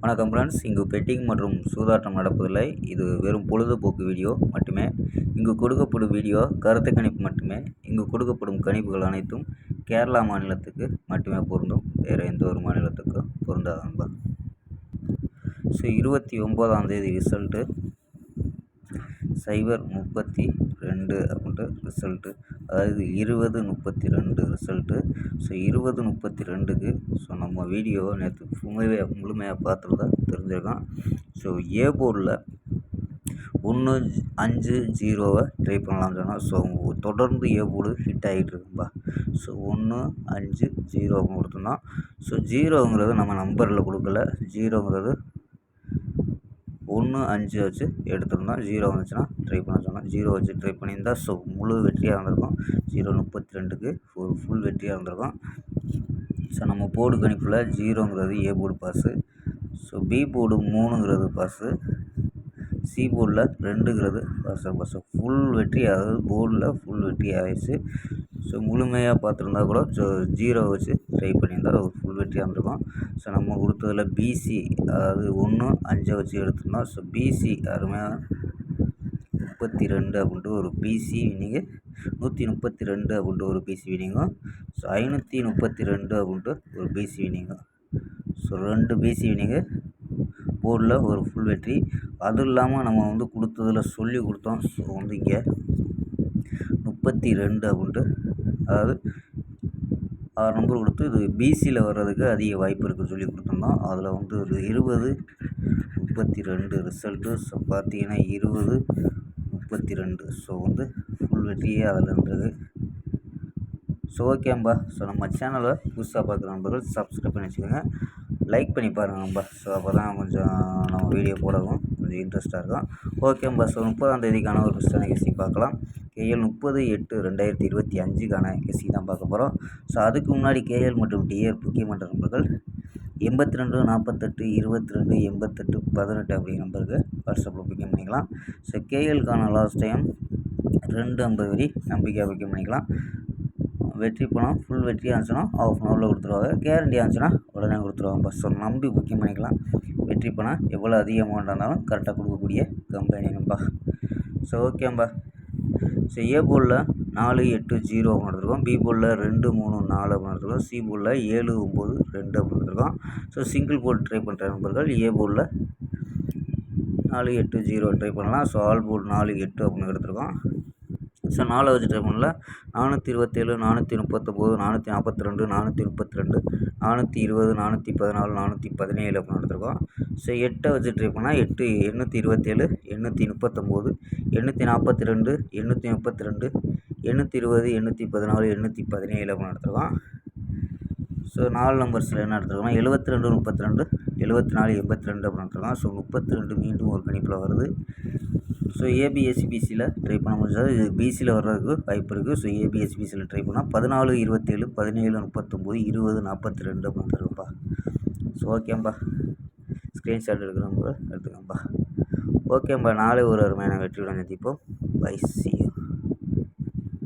வணக்கம் ஃப்ரெண்ட்ஸ். இங்கு பெட்டிங் மற்றும் சூதாட்டம் நடப்பதில்லை. இது வெறும் பொழுதுபோக்கு வீடியோ மட்டுமே. இங்கு கொடுக்கப்படும் வீடியோ கருத்து கணிப்பு மட்டுமே. இங்கு கொடுக்கப்படும் கணிப்புகள் அனைத்தும் கேரளா மாநிலத்துக்கு மட்டுமே பொருந்தும். வேறு எந்த ஒரு மாநிலத்துக்கும் பொருந்தாது நண்பா. 29ஆம் தேதி ரிசல்ட்டு 032 அப்படின்ட்டு ரிசல்ட்டு, அதாவது 2032 ரிசல்ட்டு. 2032க்கு நம்ம வீடியோவை நேற்று முழுமையாக பார்த்துருந்தா தெரிஞ்சிருக்கோம். ஏ போர்டில் 150 ட்ரை பண்ணலாம்னு சொன்னால் தொடர்ந்து ஏ போர்டு ஹிட் ஆகிட்டு இருக்கும்பா. 150 கொடுத்துருந்தோம். 0ங்கிறது நம்ம நம்பரில் கொடுக்கல. 0ங்கிறது 1-5 வச்சு எடுத்துருந்தோம். 0 வந்துச்சுன்னா ட்ரை பண்ண சொன்னோம். 0 வச்சு ட்ரை பண்ணியிருந்தால் முழு வெற்றியாக இருந்திருக்கும். 032க்கு ஒரு ஃபுல் வெற்றியாக இருந்திருக்கும். நம்ம போர்டு கணிப்பில் 0ங்கிறது A board pass. B board 3ங்கிறது பாஸு. சி போர்டில் 2ங்கிறது பாஸு. ஃபுல் வெற்றி, அதாவது போர்டில் ஃபுல் வெற்றி ஆகிடுச்சு. முழுமையாக பார்த்துருந்தா கூட 0 வச்சு ட்ரை பண்ணியிருந்தால் ஒரு ஃபுல் வெற்றியாக இருந்திருக்கும். நம்ம கொடுத்ததில் பிசி, அதாவது 1-5 வச்சு எடுத்திருந்தோம். பிசி அருமையாக 32 அப்படின்ட்டு ஒரு பிசி வினிங்கு, 132 அப்படின்ட்டு ஒரு பிசி வினிங்கும், 532 அப்படின்ட்டு ஒரு பிசி வினிங்கும். 2 பிசி வினிங்கு போர்டில் ஒரு ஃபுல் வெற்றி. அதுவும் இல்லாமல் நம்ம கொடுத்ததில் சொல்லி கொடுத்தோம். இங்கே 32 அப்படின்ட்டு, அதாவது 6 நம்பர் கொடுத்து இது பிசியில் வர்றதுக்கு அதிக வாய்ப்பு இருக்குதுன்னு சொல்லி கொடுத்துருந்தோம். அதில் ஒரு 20-32 ரிசல்ட்டு. பார்த்தீங்கன்னா 20-32. ஃபுல் வெற்றியே அதில் இருந்தது. ஓகேம்பா. நம்ம சேனலை புதுசாக பார்க்குற நண்பர்கள் சப்ஸ்கிரைப் பண்ணி வச்சுக்கோங்க, லைக் பண்ணி பாருங்கள் நண்பா. அப்போ தான் கொஞ்சம் நம்ம வீடியோ போடவும் கொஞ்சம் இன்ட்ரெஸ்ட்டாக இருக்கும். ஓகேம்பா. 30ஆம் தேதிக்கான ஒரு பெஸ்ட்டான கெஸ்ஸிங் பார்க்கலாம். கேஎல் 30/8/2025க்கான கெஸ்ஸிங் தான் பார்க்க போகிறோம். அதுக்கு முன்னாடி கேஎல் மற்றும் டிஏர் முக்கியமான நம்பர்கள் 82 48 22 88 18 அப்படிங்கிற நம்பருக்கு வாட்ஸ்அப்பில் புக்கிங் பண்ணிக்கலாம். கேஎல்கான லாஸ்ட் டைம் 250 வரி நம்பிக்கையாக புக்கிங் பண்ணிக்கலாம். வெற்றி பணம் ஃபுல் வெற்றி ஆச்சுன்னா ½ அன் ஹவரில் கொடுத்துருவாங்க. கேரண்டி ஆச்சுன்னா உடனே கொடுத்துருவாங்கப்பா. நம்பி புக்கிங் பண்ணிக்கலாம். வெற்றி பணம் எவ்வளோ அதிக அமௌண்ட்டாக இருந்தாலும் கரெக்டாக கொடுக்கக்கூடிய கம்பெனி நம்பா. ஓகேம்பா. ஏ போர்டில் 4-8-0 அப்படின்னு எடுத்துருக்கோம். பி போர்டில் 2-3-4 அப்படின்னு எடுத்துருக்கோம். சி போர்டில் 7-9-2 அப்படின்னு எடுத்துருக்கோம். சிங்கிள் போர்டு ட்ரை பண்ணுற நண்பர்கள் ஏ போர்டில் 4-8-0 ட்ரை பண்ணலாம். ஆல் போர்டு 4-8 அப்படின்னு எடுத்துருக்கோம். 4 வச்சு ட்ரை பண்ணல. 427 439 442 432 420 414 417 அப்படின்னு எடுத்துருக்கோம். 8 வச்சு ட்ரை பண்ணால் 827 839 842 832 820 814 817 அப்படின்னு எடுத்துருக்கோம். 4 நம்பர்ஸில் என்ன எடுத்துருக்கோம்னா 72 32 74 82 அப்படின்னு எடுத்துருக்கோம். 32 மீண்டும் ஒரு கணிப்பில் வருது. ஏபிஎஸ்பிசியில் ட்ரை பண்ண முடிஞ்சால் இது பிசியில் வர்றதுக்கு வாய்ப்பு இருக்குது. ஏபிஎஸ்பிசியில் ட்ரை பண்ணால் 14 27 17 39 20 42 அப்படின்னு இருக்குப்பா. ஓகேம்பா. ஸ்க்ரீன்ஷாட் எடுக்கிறவங்க எடுத்துக்கோங்கப்பா. ஓகேம்பா. நாளை ஒரு அருமையான வெற்றியுடன் சந்திப்போம். Bye, see you.